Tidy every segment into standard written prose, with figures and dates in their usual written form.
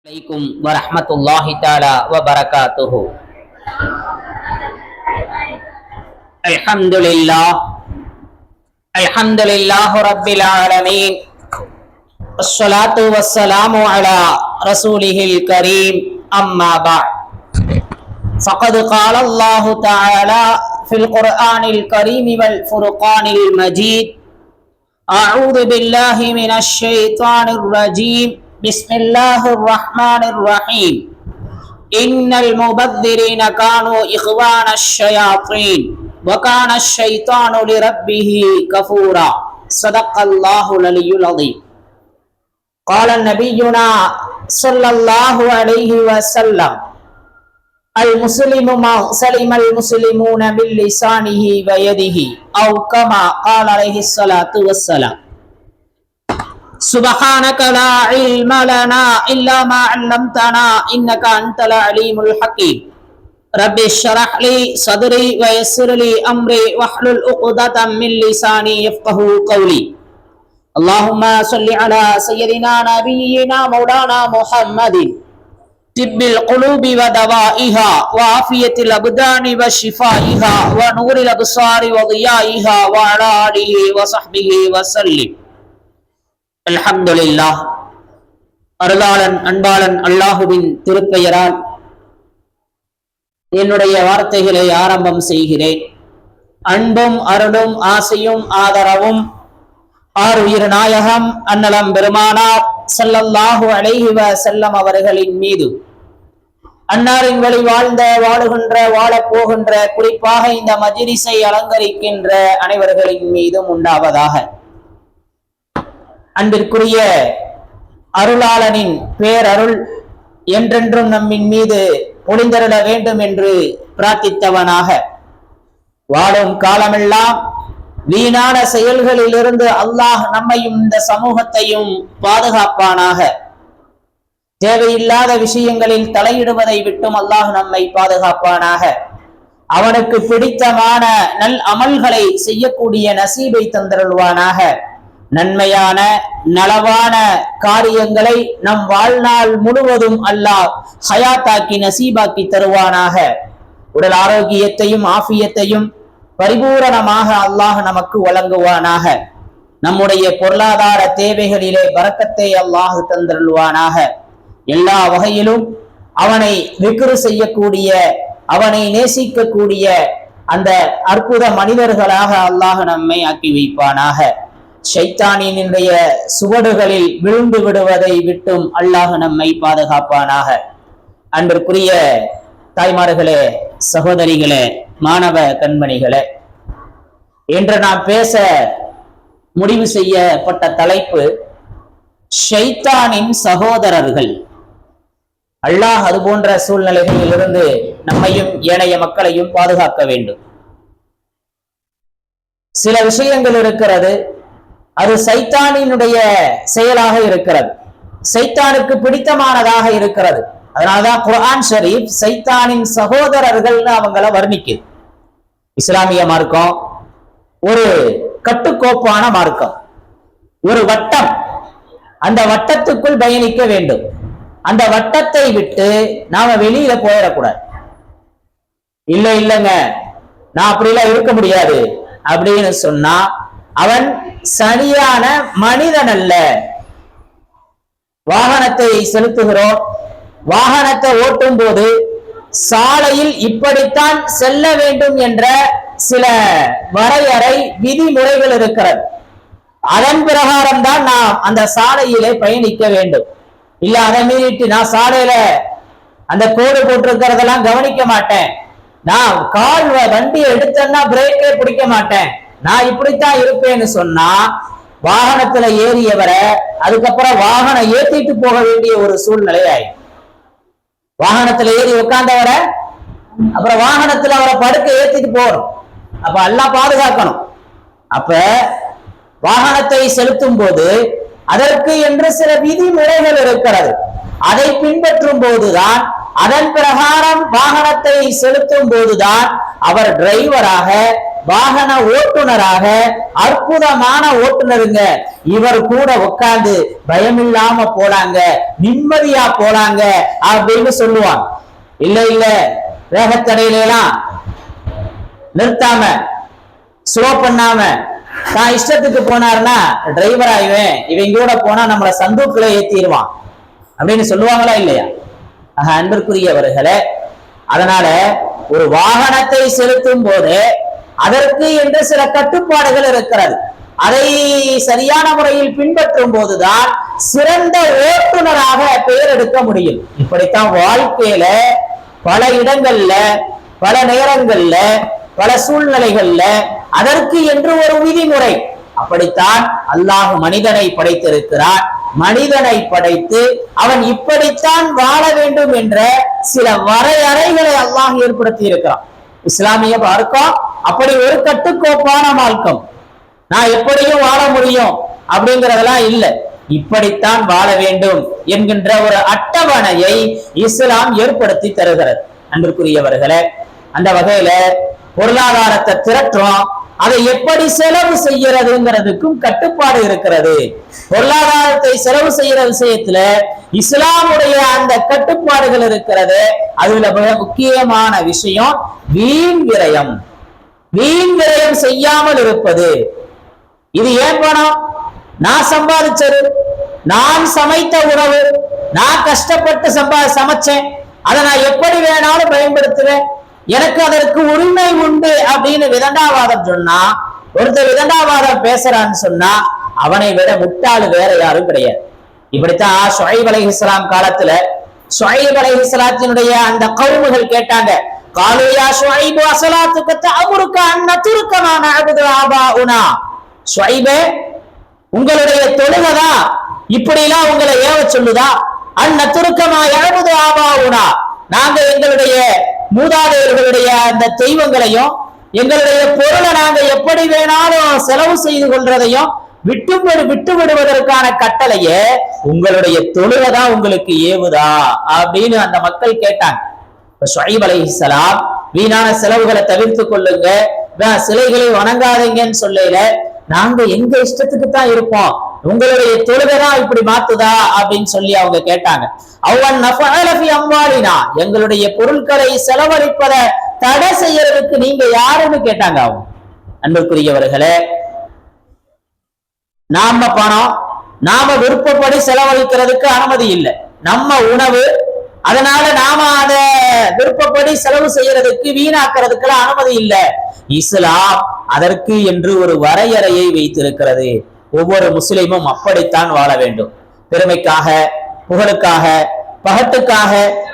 عليكم ورحمة الله تعالى وبركاته. الحمد لله رب العالمين، الصلاة والسلام على رسوله الكريم، أما بعد، فقد قال الله تعالى في القرآن الكريم والفرقان المجيد: أعوذ بالله من الشيطان الرجيم، بسم الله الرحمن الرحيم. إن المبذرين كانوا إخوان الشياطين وكان الشيطان لربه كفورا. صدق الله العلي العظيم. قال نبينا صلى الله عليه وسلم: المسلم ما سلم المسلمون من لسانه ويده، أو كما قال عليه الصلاة والسلام. سبحانك لا علم لنا إلا ما علمتنا إنك أنت العليم الحكيم. رب اشرح لي صدري ويسر لي أمري واحلل عقدة من لساني يفقهوا قولي. اللهم صل على سيدنا نبينا مولانا محمد، طب القلوب ودوائها وعافية الأبدان وشفائها ونور الأبصار وضيائها وعلى آله وصحبه وسلم. அல்ஹம்துலில்லாஹ். அருளாளன் அன்பாளன் அல்லாஹுவின் திருப்பெயரால் என்னுடைய வார்த்தைகளை ஆரம்பம் செய்கிறேன். அன்பும் அருளும் ஆசையும் ஆதரவும் ஆருயிர் நாயகம் அன்னலம் பெருமானார் ஸல்லல்லாஹு அலைஹி வஸல்லம் அவர்களின் மீது, அன்னாரின் வழி வாழ்ந்த வாழுகின்ற வாழப் போகின்ற, குறிப்பாக இந்த மஜ்லிஸை அலங்கரிக்கின்ற அனைவர்களின் மீதும் உண்டாவதாக. அன்பிற்குரிய அருளாளனின் பேரருள் என்றென்றும் நம்மின் மீது பொழிந்தருள வேண்டும் என்று பிரார்த்தித்தவனாக, வாழும் காலமெல்லாம் வீணான செயல்களிலிருந்து அல்லாஹ் நம்மையும் இந்த சமூகத்தையும் பாதுகாப்பானாக. தேவையில்லாத விஷயங்களில் தலையிடுவதை விட்டும் அல்லாஹ் நம்மை பாதுகாப்பானாக. அவனுக்கு பிடித்தமான நல் அமல்களை செய்யக்கூடிய நசீபை தந்தருள்வானாக. நன்மையான நலவான காரியங்களை நம் வாழ்நாள் முழுவதும் அல்லாஹ் ஹயாத்தாக்கி நசீபாக்கி தருவானாக. உடல் ஆரோக்கியத்தையும் ஆஃபியத்தையும் பரிபூரணமாக அல்லாஹ் நமக்கு வழங்குவானாக. நம்முடைய பொருளாதார தேவைகளிலே பரக்கத்தை அல்லாஹ் தந்தருள்வானாக. எல்லா வகையிலும் அவனை விக்ரு செய்யக்கூடிய, அவனை நேசிக்கக்கூடிய அந்த அற்புத மனிதர்களாக அல்லாஹ் நம்மை ஆக்கி வைப்பானாக. ஷைத்தானினுடைய சுவடுகளில் விழுந்து விடுவதை விட்டும் அல்லாஹ் நம்மை பாதுகாப்பானாக. அன்பிற்குரிய தாய்மார்களே, சகோதரிகளே, மாணவ கண்மணிகளே, இன்று நாம் பேச முடிவு செய்யப்பட்ட தலைப்பு ஷைத்தானின் சகோதரர்கள். அல்லாஹ் அது போன்ற சூழ்நிலைகளிலிருந்து நம்மையும் ஏனைய மக்களையும் பாதுகாக்க வேண்டும். சில விஷயங்கள் இருக்கிறது, அது சைத்தானினுடைய செயலாக இருக்கிறது, சைத்தானுக்கு பிடித்தமானதாக இருக்கிறது. அதனாலதான் குர்ஆன் ஷரீப் சைத்தானின் சகோதரர்கள்னு அவங்கள வர்ணிக்குது. இஸ்லாமிய மார்க்கம் ஒரு கட்டுக்கோப்பான மார்க்கம், ஒரு வட்டம். அந்த வட்டத்துக்குள் பயணிக்க வேண்டும். அந்த வட்டத்தை விட்டு நாம வெளியில போயிடக்கூடாது. இல்லைங்க நான் அப்படிலாம் இருக்க முடியாது அப்படின்னு சொன்னா அவன் சரியான மனிதன் அல்ல. வாகனத்தை செலுத்துகிறோம், வாகனத்தை ஓட்டும் போது சாலையில் இப்படித்தான் செல்ல வேண்டும் என்ற சில வரையறை விதிமுறைகள் இருக்கிறது. அதன் பிரகாரம் தான் நாம் அந்த சாலையிலே பயணிக்க வேண்டும். இல்ல அதை மீறிட்டு நான் சாலையில அந்த கோடு போட்டிருக்கிறதெல்லாம் கவனிக்க மாட்டேன், நான் கால் வண்டியை எடுத்தேன்னா பிரேக்கே பிடிக்க மாட்டேன், நான் இப்படித்தான் இருப்பேன்னு சொன்னா வாகனத்துல ஏறியவரை அதுக்கப்புறம் வாகனம் ஏத்திட்டு போக வேண்டிய ஒரு சூழ்நிலை ஆயிடும். வாகனத்துல ஏறி உட்கார்ந்தவரை அப்புறம் வாகனத்துல அவரை படுக்க ஏத்திட்டு போறோம். அப்ப எல்லாம் பாதுகாக்கணும். அப்ப வாகனத்தை செலுத்தும் போது அதற்கு என்று சில விதிமுறைகள் இருக்கிறது. அதை பின்பற்றும் போதுதான், அதன் பிரகாரம் வாகனத்தை செலுத்தும் போதுதான் அவர் டிரைவராக வாகன ஓட்டுநராக அற்புதமான ஓட்டுநருங்க, இவர் கூட உட்கார்ந்து பயமில்லாம போலாங்க, நிம்மதியா போலாங்க அப்படின்னு சொல்லுவான். இல்ல இல்ல, வேகத்தடையிலாம் நிறுத்தாம ஸ்லோ பண்ணாம தான் இஷ்டத்துக்கு போனாருன்னா டிரைவர் ஆயிவேன், இவங்க கூட போனா நம்மளை சந்தூக்குல ஏத்திடுவான் அப்படின்னு சொல்லுவாங்களா இல்லையா? அன்பிற்குரியவர்களே, அதனால ஒரு வாகனத்தை செலுத்தும் போது அதற்கு என்று சில கட்டுப்பாடுகள் இருக்கிறது. அதை சரியான முறையில் பின்பற்றும் போதுதான் சிறந்த ஓட்டுநராக பெயர் எடுக்க முடியும். இப்படித்தான் வாழ்க்கையில பல இடங்கள்ல, பல நேரங்கள்ல, பல சூழ்நிலைகள்ல அதற்கு என்று ஒரு விதிமுறை. அப்படித்தான் அல்லாஹ் மனிதனை படைத்திருக்கிறார். மனிதனை படைத்து அவன் இப்படித்தான் வாழ வேண்டும் என்ற சில வரையறைகளை அல்லாஹ் ஏற்படுத்தி இருக்கிறான். இஸ்லாமிய மார்க்கம் அப்படி ஒரு கட்டுக்கோப்பான மார்க்கம். நான் எப்படியும் வாழ முடியும் அப்படிங்கறதெல்லாம் இல்லை, இப்படித்தான் வாழ வேண்டும் என்கின்ற ஒரு அட்டவணையை இஸ்லாம் ஏற்படுத்தி தருகிறது. அன்பிற்குரியவர்களே, அந்த வகையில பொருளாதாரத்தை திரட்டுறோம், அதை எப்படி செலவு செய்யறதுங்கிறதுக்கும் கட்டுப்பாடு இருக்கிறது. பொருளாதாரத்தை செலவு செய்யற விஷயத்துல இஸ்லாமுடைய அந்த கட்டுப்பாடுகள் இருக்கிறது. அதுல மிக முக்கியமான விஷயம் வீண் விரயம். வீண் விரயம் செய்யாமல் இருப்பது. இது ஏன் பணம்? நான் சம்பாதிச்சது, நான் சமைத்த உணவு, நான் கஷ்டப்பட்டு சமைச்சேன், அதை நான் எப்படி வேணாலும் பயன்படுத்துவேன், எனக்கு அதற்கு உரிமை உண்டு அப்படின்னு விதண்டாவாதம் சொன்னா, ஒருத்தர் விதண்டாவாதம் பேசுறான்னு சொன்னா அவனை விட முட்டாளு வேற யாரும் கிடையாது. இப்படித்தான் ஷுஐப் அலைஹிஸ்ஸலாம் காலத்துல ஷுஐப் அலைஹிஸ்ஸலாத்தினுடைய அந்த கவுமுகள் கேட்டாங்க, காலு யா ஷுஐப் அஸலாத்துக தஅமுருக அன் நத்ருக மா நஅபுது ஆபாஉனா. ஷுஐபே, உங்களுடைய தொழுகைதான் இப்படி எல்லாம் உங்களை ஏவ சொல்லுதா? அன் நத்ருக மா யஅபுது ஆபாஉனா, நாங்க எங்களுடைய மூதாதையர்களுடைய அந்த தெய்வங்களையும் எங்களுடைய பொருளை நாங்க எப்படி வேணாலும் செலவு செய்து கொள்றதையும் விட்டு விடுவதற்கான கட்டளையே உங்களுடைய தொழுகைதான் உங்களுக்கு ஏவுதா அப்படின்னு அந்த மக்கள் கேட்டாங்க. ஷுஐப் அலைஹிஸ்ஸலாம் வீணான செலவுகளை தவிர்த்து கொள்ளுங்க, சிலைகளை வணங்காதீங்கன்னு சொல்லல, நாங்க எங்க இஷ்டத்துக்கு தான் இருப்போம், உங்களுடைய தொழுகைதான் இப்படி மாத்துதா அப்படின்னு சொல்லி அவங்க கேட்டாங்க. எங்களுடைய பொருட்களை செலவழிப்பதை தடை செய்யறதுக்கு நீங்க யாருன்னு கேட்டாங்க அவங்க. அன்புக்குரியவர்களே, நாம பணம் நாம விருப்பப்படி செலவழிக்கிறதுக்கு அனுமதி இல்லை. நம்ம உணவு, அதனால நாம அதை விருப்பப்படி செலவு செய்யறதுக்கு வீணாக்குறதுக்கு அனுமதி இல்லை. இஸ்லாம் அதற்கு என்று ஒரு வரையறையை வைத்திருக்கிறது. ஒவ்வொரு முஸ்லிமும் அப்படித்தான் வாழ வேண்டும். பெருமைக்காக, புகழுக்காக, பகட்டுக்காக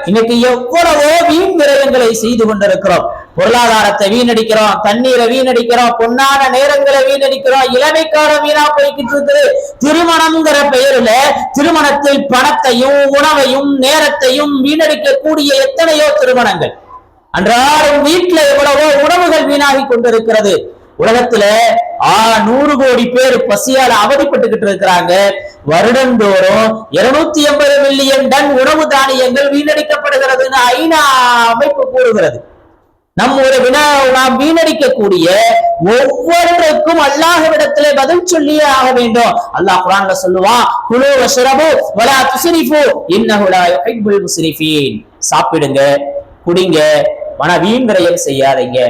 இன்னைக்கு எவ்வளவோ வீண் விரயங்களை செய்து கொண்டிருக்கிறோம். பொருளாதாரத்தை வீணடிக்கிறோம், தண்ணீரை வீணடிக்கிறோம், பொன்னான நேரங்களை வீணடிக்கிறோம், இளமைக்காரம் வீணா போய்கிட்டு இருக்குது. திருமணம்ங்கிற பெயரில திருமணத்தில் பணத்தையும் உணவையும் நேரத்தையும் வீணடிக்கக்கூடிய எத்தனையோ திருமணங்கள். அன்றாடம் வீட்டுல எவ்வளவோ உணவுகள் வீணாகி கொண்டிருக்கிறது. உலகத்துல 100 கோடி பேர் பசியால் அவதிப்பட்டுக்கிட்டு இருக்கிறாங்க. வருடந்தோறும் 280 மில்லியன் டன் உணவு தானியங்கள் வீணடிக்கப்படுகிறதுன்னு ஐநா அமைப்பு கூறுகிறது. நாம் வீணடிக்கக்கூடிய ஒவ்வொருவருக்கும் அல்லாஹ்விடத்திலே பதில் சொல்லியே ஆக வேண்டும். அல்லாஹ் குர்ஆன்ல சொல்லுவான், குலு வஷ்ரபு வலா துஸ்ரிஃபு இன்னஹு லா யுஹிப்புல் முஸ்ரிஃபீன். சாப்பிடுங்க, குடிங்க, ஆனா வீண் விரயம் செய்யாதீங்க.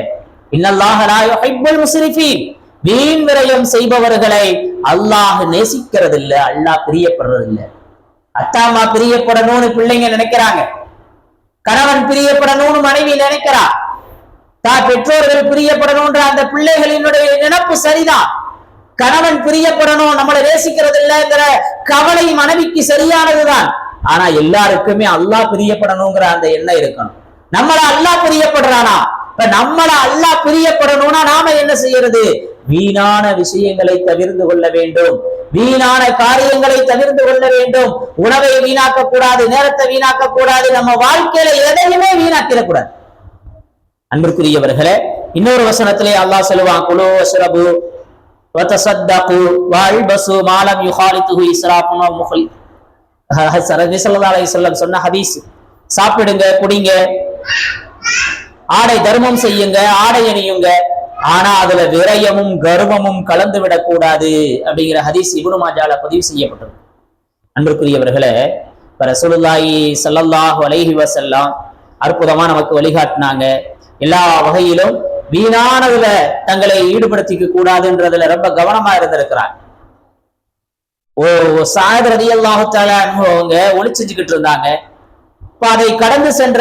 இன்னல்லாஹ லா யுஹிப்புல் முஸ்ரிஃபீன். வீண் விரயம் செய்பவர்களை அல்லாஹ் நேசிக்கிறது இல்ல, அல்லாஹ் பிரியப்படுறது இல்ல. அத்தா அம்மா பிரியப்படணும்னு பிள்ளைங்க நினைக்கிறாங்க, கணவன் பிரியப்படணும்னு மனைவி நினைக்கிறா, தான் பெற்றோர்கள் பிரியப்படணும்ன்ற அந்த பிள்ளைகளினுடைய நினைப்பு சரிதான். கணவன் பிரியப்படணும், நம்மளை நேசிக்கிறது இல்லைங்கிற கவலை மனைவிக்கு சரியானதுதான். ஆனா எல்லாருக்குமே அல்லாஹ் பிரியப்படணுங்கிற அந்த எண்ணம் இருக்கணும். நம்மள அல்லாஹ் பிரியப்படுறானா? இப்ப நம்மள அல்லாஹ் பிரியப்படணும்னா நாம என்ன செய்யறது? வீணான விஷயங்களை தவிர்த்து கொள்ள வேண்டும், வீணான காரியங்களை தவிர்த்து கொள்ள வேண்டும். உணவை வீணாக்க கூடாது, நேரத்தை வீணாக்க கூடாது, நம்ம வாழ்க்கையில எதையுமே வீணாக்கிடக்கூடாது. அன்பிற்குரியவர்களே, இன்னொரு வசனத்திலே அல்லாஹ் சொல்லுவான், குலு வஷ்ரபு வதஸத்தகு வல்பசு மா லம் யுகாலிதுஹு இஸ்ராஃபுன் வ முஹ்லி. ஸல்லல்லாஹு அலைஹி வஸல்லம் சொன்ன ஹதீஸ். சாப்பிடுங்க, குடிங்க, ஆடை தர்மம் செய்யுங்க, ஆடை அணியுங்க, ஆனா அதுல விரயமும் கர்வமும் கலந்து விடக்கூடாது அப்படிங்கிற ஹதீஸ் இப்னு மாஜால பதிவு செய்யப்பட்டது. அன்புக்குரியவர்களே, ரசூலுல்லாஹி ஸல்லல்லாஹு அலைஹி வஸல்லம் அற்புதமா நமக்கு வழிகாட்டினாங்க. எல்லா வகையிலும் வீணானதுல தங்களை ஈடுபடுத்திக்க கூடாதுன்றதுல ரொம்ப கவனமா இருந்திருக்கிறார். சஅத் ரலியல்லாஹு தஆலா அவங்க ஒளி செஞ்சுக்கிட்டு இருந்தாங்க. அதை கடந்து சென்ற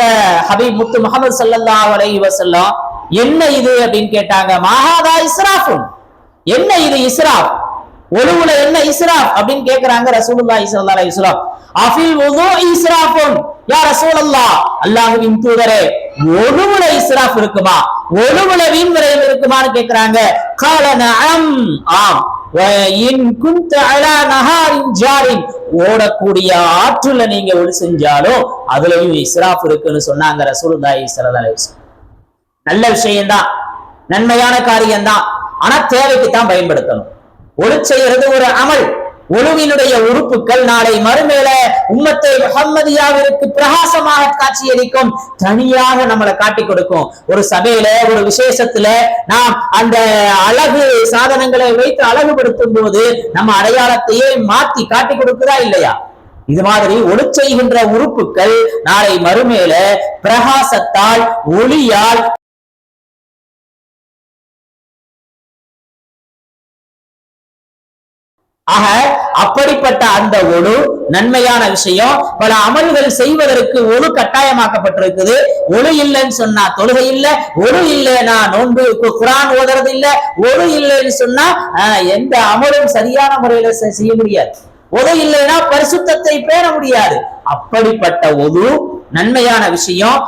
ஹபீப் முத்து முஹம்மது ஸல்லல்லாஹு அலைஹி வஸல்லம் என்ன இது அப்படின்னு கேட்டாங்க. மஹாதா இஸ்ராஃபுன், என்ன இது இஸ்ராஃப், ஒழுவுல என்ன இஸ்ராஃப் அப்படின்னு கேக்குறாங்க ரசூலுல்லாஹி ஸல்லல்லாஹு அலைஹி வஸல்லம். அஃபில் வுது இஸ்ராஃபுன் யா ரசூலல்லாஹ், அல்லாஹ்வின் தூதரே ஒழுவுல இஸ்ராஃப் இருக்குமா, ஒழுவுல வீண் விரயம் இருக்குமான்னு கேக்குறாங்க. கால நஅம், ஆம். ஓடக்கூடிய ஆற்றுல நீங்க ஒளி செஞ்சாலும் அதுலயும் இஸ்ராஃப் இருக்குன்னு சொன்னாங்க ரசூலுல்லாஹி ஸல்லல்லாஹு அலைஹி வஸல்லம். நல்ல விஷயம்தான், நன்மையான காரியம்தான். ஆனா தேவைக்கு தான் பயன்படுத்தணும். ஒளி செய்யறது ஒரு அமல். ஒழுவினுடைய உறுப்புகள் நாளை மறுமேல உம்மத்தை முஹம்மதியாவிற்கு பிரகாசமாக காட்சியளிக்கும், தனியாக நம்மளை காட்டி கொடுக்கும். ஒரு சபையில ஒரு விசேஷத்துல நாம் அந்த அழகு சாதனங்களை வைத்து அழகுபடுத்தும் போது நம்ம அடையாளத்தையே மாத்தி காட்டி கொடுக்குதா இல்லையா? இது மாதிரி ஒளி செய்கின்ற உறுப்புகள் நாளை மறுமேல பிரகாசத்தால் ஒளியால் ஆக அப்படிப்பட்ட அந்த ஒழு நன்மையான விஷயம். பல அமல்கள் செய்வதற்கு ஒழு கட்டாயமாக்கப்பட்டிருக்குது. ஒழு இல்லைன்னு சொன்னா தொழுகை இல்லை, ஒழு இல்லைன்னா நோன்பு குர்ஆன் ஓதுறது இல்லை, ஒழு இல்லைன்னு சொன்னா எந்த அமலும் சரியான முறையில செய்ய முடியாது. ஒழு இல்லைன்னா பரிசுத்தத்தை பேண முடியாது. அப்படிப்பட்ட ஒழு நன்மையான விஷயம்.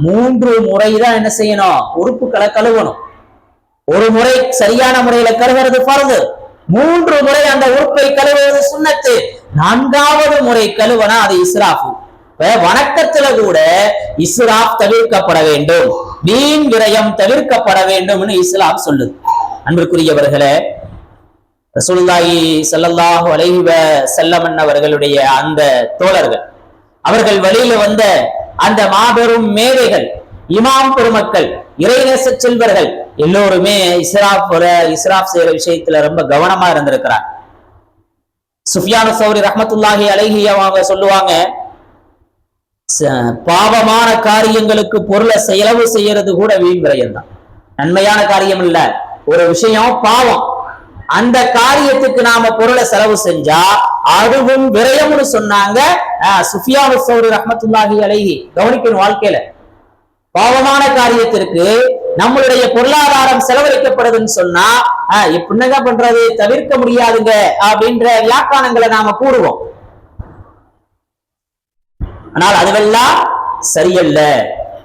3 முறைதான் என்ன செய்யணும், உறுப்புகளை கழுவணும். ஒரு முறை சரியான முறையில கழுவுறது ஃபர்து, 3 முறை அந்த உறுப்பை கழுவுவது சுன்னத்து, 4வது முறை கழுவனா அது இஸ்ராஃப். வணக்கத்துல கூட இஸ்ராஃப் தவிர்க்கப்பட வேண்டும், வீண் விரயம் தவிர்க்கப்பட வேண்டும் இஸ்லாம் சொல்லுது. அன்பிற்குரியவர்களே, ரசூலுல்லாஹி ஸல்லல்லாஹு அலைஹி வஸல்லம் அவர்களுடைய அந்த தோழர்கள், அவர்கள் வழியில வந்த அந்த மாபெரும் மேதைகள், இமாம் பெருமக்கள், இறைநேச செல்வர்கள் எல்லோருமே இஸ்ராஃப் செய்யற விஷயத்துல ரொம்ப கவனமா இருந்திருக்கிறார். சுஃபியானு சௌரி ரஹ்மத்துல்லாஹி அலைஹி அவங்க சொல்லுவாங்க, பாவமான காரியங்களுக்கு பொருளை செலவு செய்யறது கூட வீண் விரயம் தான். நன்மையான காரியம் இல்ல, ஒரு விஷயம் பாவம், அந்த காரியத்துக்கு நாம பொருளை செலவு செஞ்சா அதுவும் விரயம்னு சொன்னாங்க சுஃபியானு சௌரி ரஹ்மத்துல்லாஹி அலைஹி. கவனிக்கணும், வாழ்க்கையில பாவமான காரியத்திற்கு நம்மளுடைய பொருளாதாரம் செலவழிக்கப்படுதுன்னு சொன்னா என்னங்க பண்றது, தவிர்க்க முடியாதுங்க அப்படின்ற வியாக்கானங்களை நாம கூறுவோம். ஆனால் அதுவெல்லாம் சரியல்ல.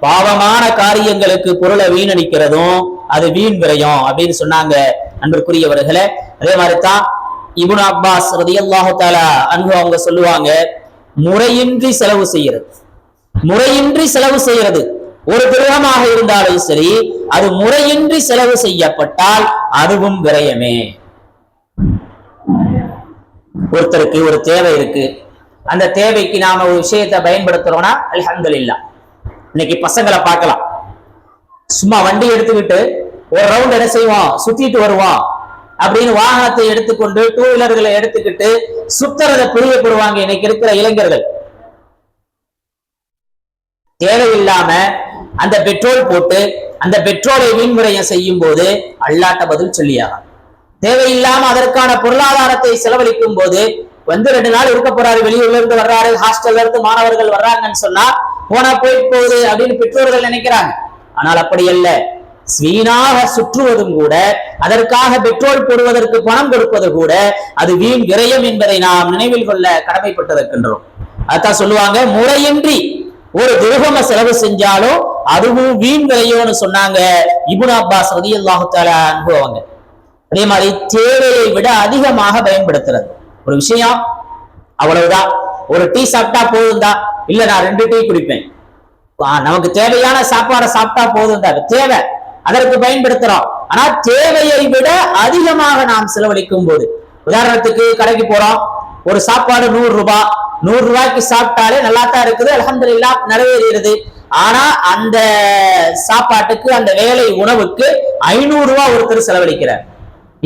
பாவமான காரியங்களுக்கு பொருளை வீணடிக்கிறதும் அது வீண் விரயம் அப்படின்னு சொன்னாங்க அன்பிற்குரியவர்களே. அதே மாதிரிதான் இப்னு அப்பாஸ் ரலியல்லாஹு தஆலா அன்ஹு அவங்க சொல்லுவாங்க, முறையின்றி செலவு செய்யறது, முறையின்றி செலவு செய்யறது ஒரு திரகமாக இருந்தாலும் சரி, அது முறையின்றி செலவு செய்யப்பட்டால் அதுவும் விரயமே. ஒருத்தருக்கு ஒரு தேவை இருக்கு, அந்த தேவைக்கு நாம ஒரு விஷயத்தை பயன்படுத்துறோம்னா அல்ஹம்துலில்லாஹ். இன்னைக்கு பசங்களை பார்க்கலாம், சும்மா வண்டி எடுத்துக்கிட்டு ஒரு ரவுண்ட் என்ன செய்வோம், சுத்திட்டு வருவோம் அப்படின்னு வாகனத்தை எடுத்துக்கொண்டு 2 வீலர்களை எடுத்துக்கிட்டு சுத்துறதை பிரியப்படுவாங்க இன்னைக்கு இருக்கிற இளைஞர்கள். தேவையில்லாம அந்த பெட்ரோல் போட்டு அந்த பெட்ரோலை வீண்விரயம் செய்யும் போது அல்லாட்ட பதில் சொல்லியாக, தேவையில்லாம அதற்கான பொருளாதாரத்தை செலவழிக்கும் போது 2 நாள் இருக்க போறாரு, வெளியூர்ல இருந்து வர்றாரு, ஹாஸ்டல்ல இருந்து மாணவர்கள் வர்றாங்கன்னு சொன்னா போனா போயிட்டு போகுது அப்படின்னு பெற்றோர்கள் நினைக்கிறாங்க. ஆனால் அப்படி அல்ல. வீணாக சுற்றுவதும் கூட, அதற்காக பெட்ரோல் போடுவதற்கு பணம் கொடுப்பது கூட அது வீண் விரயம் என்பதை நாம் நினைவில் கொள்ள கடமைப்பட்டிருக்கின்றோம். அதான் சொல்லுவாங்க, முறையின்றி ஒரு திரகம செலவு செஞ்சாலும் அதுவும் வீண் விரயம்னு சொன்னாங்க இப்னு அப்பாஸ் ரலியல்லாஹு தஆலா அன்ஹு அவங்க. அதே மாதிரி தேவையை விட அதிகமாக பயன்படுத்துறது ஒரு விஷயம், அவ்வளவுதான். ஒரு டீ சாப்பிட்டா போதும் தான், இல்ல நான் 2 டீ குடிப்பேன், நமக்கு தேவையான சாப்பாடை சாப்பிட்டா போதும் தான், தேவை அதற்கு பயன்படுத்துறோம். ஆனா தேவையை விட அதிகமாக நாம் செலவழிக்கும் போது, உதாரணத்துக்கு கடைக்கு போறோம், ஒரு சாப்பாடு 100 ரூபாய், 100 ரூபாய்க்கு சாப்பிட்டாலே நல்லா தான் இருக்குது, அல்ஹம்துலில்லாஹ் நிறைவேறுகிறது. ஆனா அந்த சாப்பாட்டுக்கு, அந்த வேலை உணவுக்கு 500 ஒருத்தர் செலவழிக்கிறார்,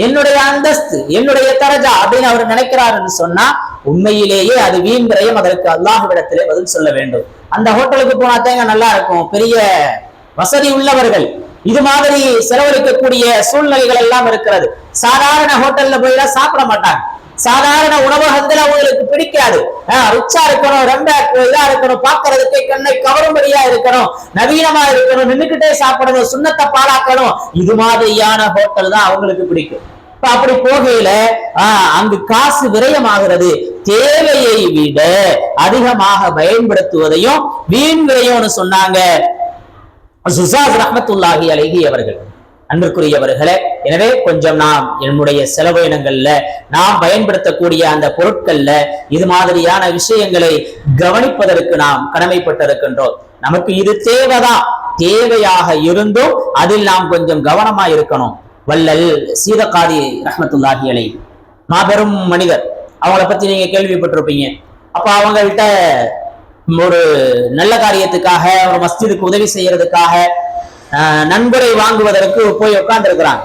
என்னுடைய அந்தஸ்து என்னுடைய தரஜா அப்படின்னு அவர் நினைக்கிறார் என்று சொன்னா உண்மையிலேயே அது வீண் விரயம். அதற்கு அல்லாஹ்விடத்திலே பதில் சொல்ல வேண்டும். அந்த ஹோட்டலுக்கு போனா தேங்க நல்லா இருக்கும், பெரிய வசதி உள்ளவர்கள் இது மாதிரி செலவழிக்கக்கூடிய சூழ்நிலைகள் எல்லாம் இருக்கிறது. சாதாரண ஹோட்டல்ல போய் சாப்பிட மாட்டாங்க, சாதாரண உணவகங்கள் அவங்களுக்கு பிடிக்காது. ரிச்சா இருக்கணும், ரொம்ப இதா இருக்கணும், பாக்குறதுக்கு கண்ணை கவரும்படியா இருக்கணும், நவீனமா இருக்கணும், நின்றுகிட்டே சாப்பிடணும், சுண்ணத்தை பாழாக்கணும், இது மாதிரியான ஹோட்டல் தான் அவங்களுக்கு பிடிக்கும். அப்படி போகையில அங்கு காசு விரயமாகிறது. தேவையை விட அதிகமாக பயன்படுத்துவதையும் வீண் விரயம்னு சொன்னாங்க சுஸாத் ரஹ்மத்துல்லாஹி அலைஹி அவர்கள். அன்பிற்குரியவர்களே, எனவே கொஞ்சம் நாம் என்னுடைய செலவினங்கள்ல நாம் பயன்படுத்தக்கூடிய அந்த பொருட்கள்ல இது மாதிரியான விஷயங்களை கவனிப்பதற்கு நாம் கடமைப்பட்டிருக்கின்றோம். நமக்கு இது தேவைதான், தேவையாக இருந்தும் அதில் நாம் கொஞ்சம் கவனமா இருக்கணும். வல்லல் சீதகாதி ரஹ்மத்துல்லாஹி அலைஹி மாபெரும் மனிதர், அவங்கள பத்தி நீங்க கேள்விப்பட்டிருப்பீங்க. அப்ப அவங்கள்ட்ட ஒரு நல்ல காரியத்துக்காக ஒரு மஸ்ஜிதுக்கு உதவி செய்யறதுக்காக நன்கொடை வாங்குவதற்கு போய் உட்கார்ந்து இருக்கிறாங்க.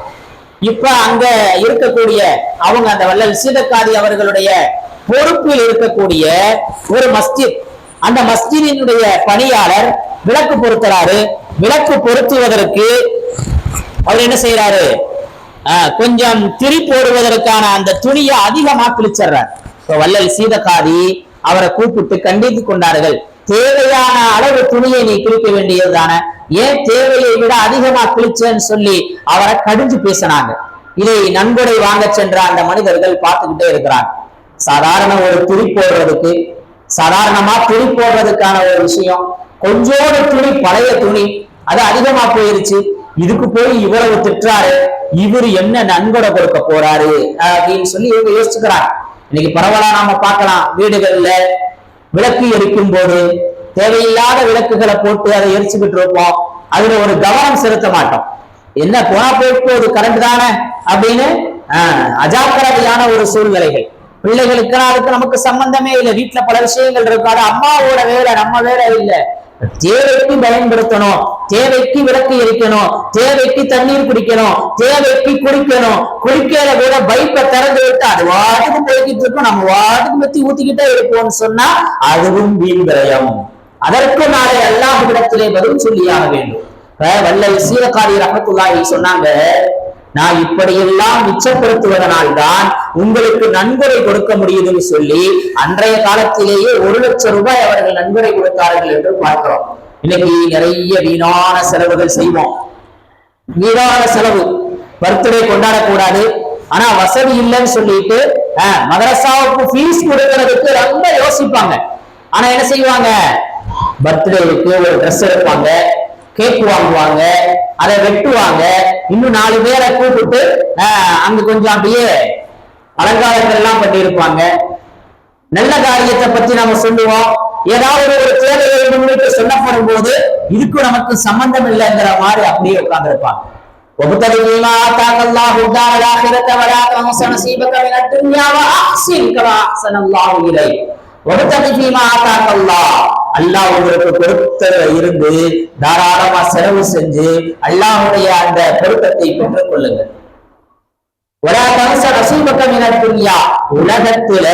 இப்ப அங்க இருக்கக்கூடிய அவங்க அந்த வல்லல் சீதக்காதி அவர்களுடைய பொறுப்பில் இருக்கக்கூடிய ஒரு மஸ்ஜித், அந்த மஸ்ஜிதினுடைய பணியாளர் விளக்கு பொருத்துறாரு. விளக்கு பொருத்துவதற்கு அவர் என்ன செய்யறாரு, கொஞ்சம் திரி போடுவதற்கான அந்த துணியை அதிகமா கிழிச்சிடுறார். வல்லல் சீதக்காதி அவரை கூப்பிட்டு கண்டித்து கொண்டார்கள். தேவையான அளவு துணியை நீ கிழிக்க வேண்டியதுதான, ஏன் தேவையை விட அதிகமா கிழிச்சேன்னு சொல்லி அவரை கடிஞ்சு பேசினாங்க. இதை நன்கொடை வாங்க சென்ற அந்த மனிதர்கள் பார்த்துக்கிட்டே இருக்கிறாங்க. சாதாரண ஒரு துணி போடுறதுக்கு, சாதாரணமா துணி போடுறதுக்கான ஒரு விஷயம், கொஞ்சோடு துணி, பழைய துணி, அது அதிகமா போயிருச்சு, இதுக்கு போய் இவ்வளவு திட்டுறாரு, இவரு என்ன நன்கொடை கொடுக்க போறாரு அப்படின்னு சொல்லி இவங்க யோசிச்சுக்கிறாங்க. இன்னைக்கு பரவலா நாம பார்க்கலாம், வீடுகள்ல விளக்கு எரிக்கும் போது தேவையில்லாத விளக்குகளை போட்டு அதை எரிச்சுக்கிட்டு இருப்போம். அதுல ஒரு கவனம் செலுத்த மாட்டோம். என்ன போனா போயிட்டு கரண்ட் தானே அப்படின்னு அஜாக்கிரதையான ஒரு சூழ்நிலைகள். பிள்ளைகளுக்கு அதுக்கு நமக்கு சம்பந்தமே இல்லை, வீட்டுல பல விஷயங்கள் இருக்காது, அம்மாவோட வேலை நம்ம வேலை இல்லை. தேவைக்கு பயன்படுத்தணும், தேவைக்கு விளக்கு எரிக்கணும், தேவைக்கு தண்ணீர் குடிக்கணும், தேவைக்கு குடிக்கணும். குடிக்கிற கூட பைப்பை திறந்து விட்டு அது வாட்டுக்கு போய்கிட்டு இருக்கும், நம்ம வாட்டுக்கு பத்தி ஊத்திக்கிட்டே இருப்போம்னு சொன்னா அதுவும் வீண் விரயம். அதற்கு நாளை அல்லாஹ்விடத்திலே பதில் சொல்லியாக வேண்டும். வல்லல் சீதக்காதி ரஹ்மத்துல்லாஹி சொன்னாங்க, நான் இப்படியெல்லாம் மிச்சப்படுத்துவதனால் தான் உங்களுக்கு நன்கொடை கொடுக்க முடியுதுன்னு சொல்லி அன்றைய காலத்திலேயே 1 லட்சம் ரூபாய் அவர்கள் நன்கொடை கொடுத்தார்கள் என்று பார்க்கிறோம். இன்னைக்கு நிறைய வீணான செலவுகள் செய்வோம். வீணான செலவு, பர்த்டே கொண்டாடக்கூடாது, ஆனா வசதி இல்லைன்னு சொல்லிட்டு மதரசாவுக்கு ஃபீஸ் கொடுக்கறதுக்கு ரொம்ப யோசிப்பாங்க. ஆனா என்ன செய்வாங்க, பர்த்டேவுக்கு ஒரு ட்ரெஸ் எடுப்பாங்க, கேக் வாங்குவாங்க, அதை வெட்டுவாங்க, இன்னும் 4 பேரை கூப்பிட்டு அங்க கொஞ்சம் அப்படியே அலங்காரங்கள் எல்லாம் பண்ணியிருப்பாங்க. நல்ல காரியத்தை பத்தி நாம சொல்லுவோம், ஏதாவது ஒரு தேவையை முன்னிட்டு சொல்லப்படும் போது இதுக்கு நமக்கு சம்பந்தம் இல்லைங்கிற மாதிரி அப்படியே உட்கார்ந்து இருப்பாங்க. அல்லாஹ் உங்களுக்கு பொருத்தல இருந்து தாராளமா செலவு செஞ்சு அல்லாஹ்வுடைய அந்த பொருத்தத்தை பெற்றுக் கொள்ளுங்கள். உலகத்துல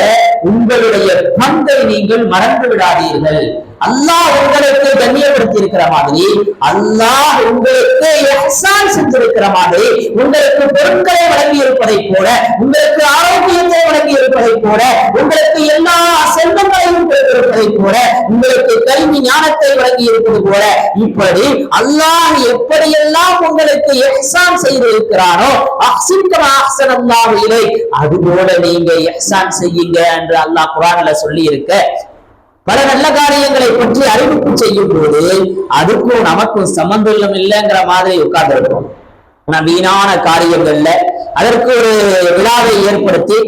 உங்களுடைய பங்கை நீங்கள் மறந்து விடாதீர்கள். அல்லாஹ் உங்களுக்கு கண்ணியப்படுத்தி இருக்கிற மாதிரி, அல்லாஹ் உங்களுக்கு இஹ்சான் செஞ்சிருக்கிற மாதிரி, உங்களுக்கு பொருட்களை வழங்கி இருப்பதை போல, உங்களுக்கு ஆரோக்கியத்தை வழங்கி இருப்பதை போல, உங்களுக்கு எல்லா செல்வங்களையும் கொடுத்திருப்பதை போல, உங்களுக்கு கல்வி ஞானத்தை வழங்கி இருப்பது போல, இப்படி அல்லாஹ் எப்படியெல்லாம் உங்களுக்கு இஹ்சான் செய்து இருக்கிறானோ, அஹ்சின் கமா அஹ்ஸனல்லாஹு இலைக், அதுபோல நீங்க இஹ்சான் செய்யுங்க என்று அல்லாஹ் குர்ஆன்ல சொல்லி இருக்க. பல நல்ல காரியங்களை பற்றி அறிவிப்பு செய்யும் போது அதுக்கும் நமக்கும் சம்பந்தம் இல்லைங்கிற மாதிரி உட்கார்ந்து இருக்கும். வீணான காரியங்கள்ல அதற்கு ஒரு விழாவை ஏற்படுத்தி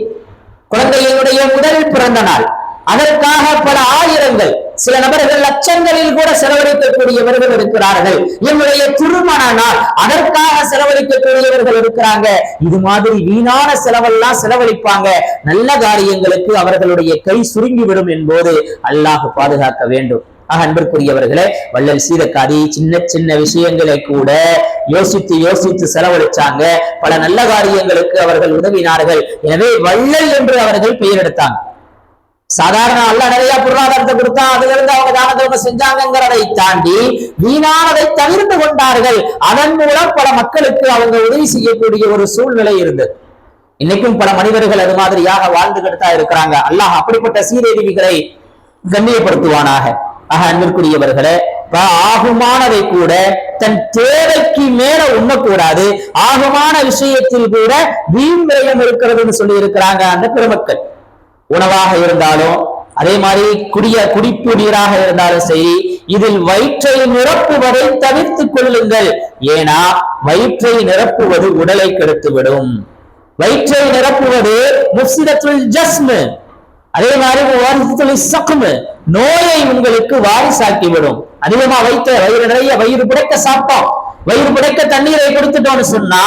குழந்தையினுடைய முதல் பிறந்த நாள், அதற்காக பல ஆயிரங்கள், சில நபர்கள் லட்சங்களில் கூட செலவழிக்கக்கூடியவர்கள் இருக்கிறார்கள். என்னுடைய திருமண நாள், அதற்காக செலவழிக்கக்கூடியவர்கள் இருக்கிறாங்க. இது மாதிரி வீணான செலவெல்லாம் செலவழிப்பாங்க. நல்ல காரியங்களுக்கு அவர்களுடைய கை சுருங்கிவிடும் என்பது அல்லாஹ் பாதுகாக்க வேண்டும். அன்பிற்குரியவர்களே, வள்ளல் சீதக்காதி சின்ன சின்ன விஷயங்களை கூட யோசித்து யோசித்து செலவழிச்சாங்க. பல நல்ல காரியங்களுக்கு அவர்கள் உதவினார்கள். எனவே வள்ளல் என்று அவர்கள் பெயர் எடுத்தாங்க. சாதாரண அல்ல நிறைய பொருளாதாரத்தை கொடுத்தா அதுல இருந்து அவங்க தான தர்மம் செஞ்சாங்கிறதை தாண்டி வீணானதை தவிர்த்து கொண்டார்கள். அதன் மூலம் பல மக்களுக்கு அவங்க உதவி செய்யக்கூடிய ஒரு சூழ்நிலை இருந்தது. இன்னைக்கும் பல மனிதர்கள் அது மாதிரியாக வாழ்ந்துகிட்டு தான் இருக்கிறாங்க. அல்லாஹ் அப்படிப்பட்ட சீரழிவுகளை கண்ணியப்படுத்துவானாக. அன்பிற்குரியவர்களே, ஆகுமானதை கூட தன் தேவைக்கு மேல உண்ணக்கூடாது. ஆகுமான விஷயத்தில் கூட வீண் விரயம் இருக்கிறதுன்னு சொல்லி இருக்கிறாங்க அந்த பெருமக்கள். உணவாக இருந்தாலும் அதே மாதிரி குடிப்பு நீராக இருந்தாலும் சரி, இதில் வயிற்றை நிரப்புவதை தவிர்த்துக் கொள்ளுங்கள். ஏன்னா வயிற்றை நிரப்புவது உடலை கெடுத்துவிடும். வயிற்றை நிரப்புவது முஃப்ஸிதத்துல் ஜஸ்ம், அதே மாதிரி நோயை உங்களுக்கு வாரிசாக்கிவிடும். அதிகமா வயிறு நிறைய வயிறு பிடைக்க சாப்பிட்டோம், வயிறு பிடைக்க தண்ணீரை கொடுத்துட்டோம்னு சொன்னா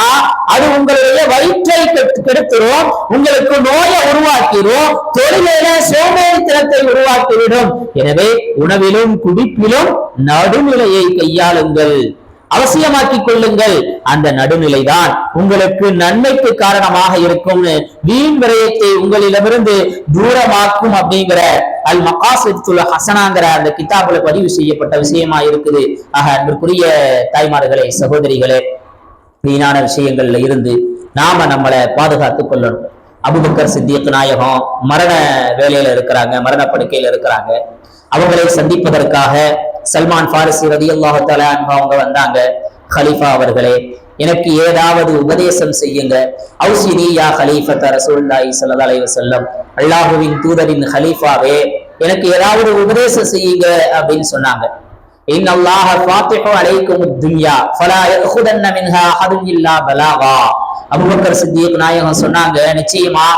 அது உங்களுடைய வயிற்றை கெடுத்துரும், உங்களுக்கு நோயை உருவாக்கிடும், தொழிலில சோம்பேறித்தனத்தை உருவாக்கிவிடும். எனவே உணவிலும் குடிப்பிலும் நடுநிலையை கையாளுங்கள், அவசியமாக்கிக் கொள்ளுங்கள். அந்த நடுநிலைதான் உங்களுக்கு நன்மைக்கு காரணமாக இருக்கும். வீண் விரயத்தை உங்களிடமிருந்து தூரமாக்கும் அப்படிங்கிற அல் மகாசித்துல் ஹசனாங்கிற அந்த கிதாபுல பதிவு செய்யப்பட்ட விஷயமா இருக்குது. அன்பிற்குரிய தாய்மார்களே, சகோதரிகளே, வீணான விஷயங்கள்ல இருந்து நாம நம்மளை பாதுகாத்துக் கொள்ளணும். அபூபக்கர் சித்திக் நாயகம் மரண வேலையில இருக்கிறாங்க, மரண படுக்கையில இருக்கிறாங்க. அவங்களை சந்திப்பதற்காக சல்மான் ஃபாரிசி ரலியல்லாஹு தஆலா அன்ஹு அவங்க வந்தாங்க. கலீஃபா அவர்களே, எனக்கு ஏதாவது உபதேசம் செய்யுங்க. அவுசினி யா கலீஃபத ரசூலுல்லாஹி ஸல்லல்லாஹு அலைஹி வஸல்லம், அல்லாஹ்வின் தூதரின் கலீஃபாவே எனக்கு ஏதாவது உபதேசம் செய்யுங்க அப்படின்னு சொன்னாங்க. இன்னல்லாஹ ஃபாத்திஹு அலைக்குமுத் துன்யா ஃபலா யஅഖுதன்ன மின்ஹா அஹதுன் இல்லா பலாகா. அபூபக்கர் சித்திக் நாயகம் சொன்னாங்க, நிச்சயமா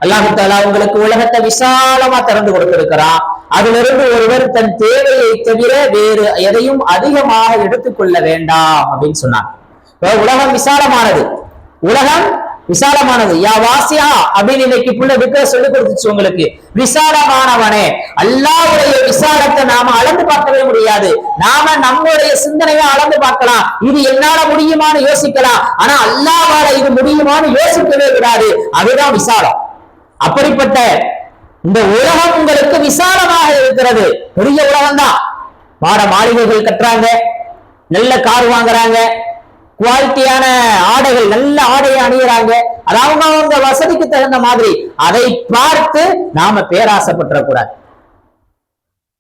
அல்லாஹ் தஆலா உங்களுக்கு உலகத்தை விசாலமா திறந்து கொடுத்திருக்கிறான். அதிலிருந்து ஒருவர் தன் தேவையை தவிர வேறு எதையும் அதிகமாக எடுத்துக்கொள்ள வேண்டாம் அப்படின்னு சொன்னாங்க. உலகம் விசாலமானது, உலகம் விசாலமானது. யா வாசியா அப்படின்னு இன்னைக்கு புள்ள விக்கிர சொல்லி கொடுத்துச்சு உங்களுக்கு. விசாலமானவனே, அல்லாஹ்வுடைய விசாலத்தை நாம அளந்து பார்க்கவே முடியாது. நாம நம்முடைய சிந்தனையை அளந்து பார்க்கலாம், இது என்னால முடியுமான்னு யோசிக்கலாம். ஆனா அல்லாஹ்வால இது முடியுமான்னு யோசிக்கவே கூடாது. அதுதான் விசாலம். அப்படிப்பட்ட இந்த உலகம் உங்களுக்கு விசாலமாக இருக்கிறது. பெரிய உலகம் தான். மாளிகைகள் கட்டுறாங்க, நல்ல கார் வாங்குறாங்க, குவாலிட்டியான ஆடைகள், நல்ல ஆடையை அணிகிறாங்க. அது அவங்க வசதிக்கு தகுந்த மாதிரி. அதை பார்த்து நாம பேராசைப்பட்டுறக்கூடாது.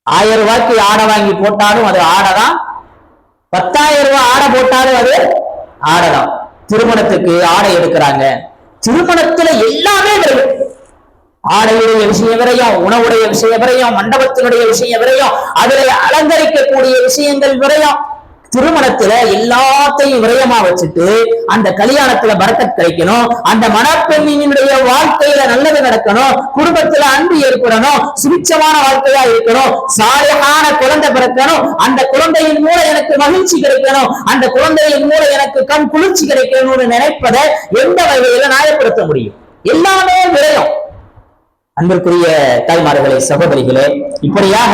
1000 ரூபாய்க்கு ஆடை வாங்கி போட்டாலும் அது ஆடைதான், 10,000 ரூபாய் ஆடை போட்டாலும் அது ஆடைதான். திருமணத்துக்கு ஆடை எடுக்கிறாங்க, திருமணத்துல எல்லாமே வரும். ஆடையுடைய விஷயம் வரையும், உணவுடைய விஷயம் வரையும், மண்டபத்தினுடைய விஷயம் வரையும், அதில் அலங்கரிக்கக்கூடிய விஷயங்கள் வரையும், திருமணத்துல எல்லாத்தையும் விரயமா வச்சுட்டு அந்த கல்யாணத்துல பரக்கத் கிடைக்கணும், அந்த மணப்பெண்ணினுடைய வாழ்க்கையில நல்லது நடக்கணும், குடும்பத்துல அன்பு ஏற்படணும், சுபிட்சமான வாழ்க்கையா இருக்கணும், சாலையான குழந்தை பிறக்கணும், அந்த குழந்தையின் மூலம் எனக்கு மகிழ்ச்சி கிடைக்கணும், அந்த குழந்தையின் மூலம் எனக்கு கண் குளிர்ச்சி கிடைக்கணும்னு நினைப்பதை எந்த வகையில நியாயப்படுத்த முடியும்? எல்லாமே விரயம். அன்பிற்குரிய தாய்மார்களே, சகோதரிகளே, இப்படியாக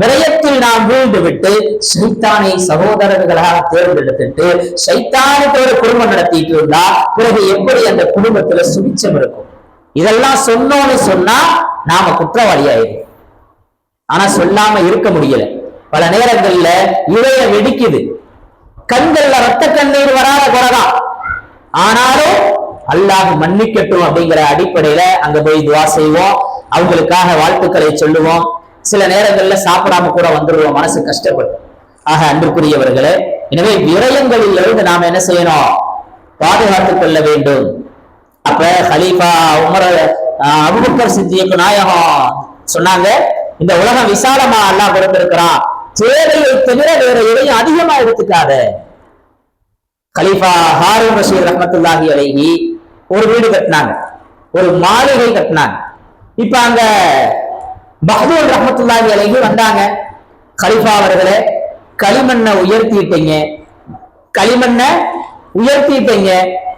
விரயத்தில் நாம் வீழ்ந்து விட்டு சைத்தானை சகோதரர்களாக தேர்ந்தெடுத்துட்டு சைத்தானுக்கு ஒரு குடும்பம் நடத்திட்டு இருந்தா பிறகு எப்படி அந்த குடும்பத்துல சுபிச்சம் இருக்கும்? இதெல்லாம் சொன்னோன்னு சொன்னா நாம குற்றவாளியாயிரும். ஆனா சொல்லாம இருக்க முடியல. பல நேரங்கள்ல இழைய வெடிக்குது, கண்கள்ல ரத்த கண்ணீர் வராத குறைதான். ஆனாலும் அல்லாஹ் மன்னிக்கட்டும் அப்படிங்கிற அடிப்படையில அங்க போய் துவா செய்வோம், அவங்களுக்காக வாழ்த்துக்களை சொல்லுவோம். சில நேரங்கள்ல சாப்பிடாம கூட வந்துடுவோம், மனசு கஷ்டப்படும். அன்பிற்குரியவர்களே, எனவே விரயங்களில் இருந்து நாம என்ன செய்யணும்? பாதுகாத்துக் கொள்ள வேண்டும். அப்ப கலீஃபா உமர் அபூபக்கர் சித்திக் நாயகம் சொன்னாங்க, இந்த உலகம் விசாலமா அல்லாஹ் கொடுத்திருக்கிறான், தேவையை தவிர வேற எதையும் அதிகமா எடுத்துக்காத. கலீஃபா ஹாரூன் ரஷீத் ரஹ்மத்துல்லாஹி அலைஹி ஒரு வீடு கட்டினாங்க, ஒரு மாளிகை கட்டினாங்க. இப்ப அங்க பஹ்தூர் ரஹ்மத்துல்லாஹி அலைஹி வந்தாங்க. கலீஃபா அவர்களே, களிமண்ணை உயர்த்திட்டீங்க, களிமண்ணை உயர்த்திட்டீங்க,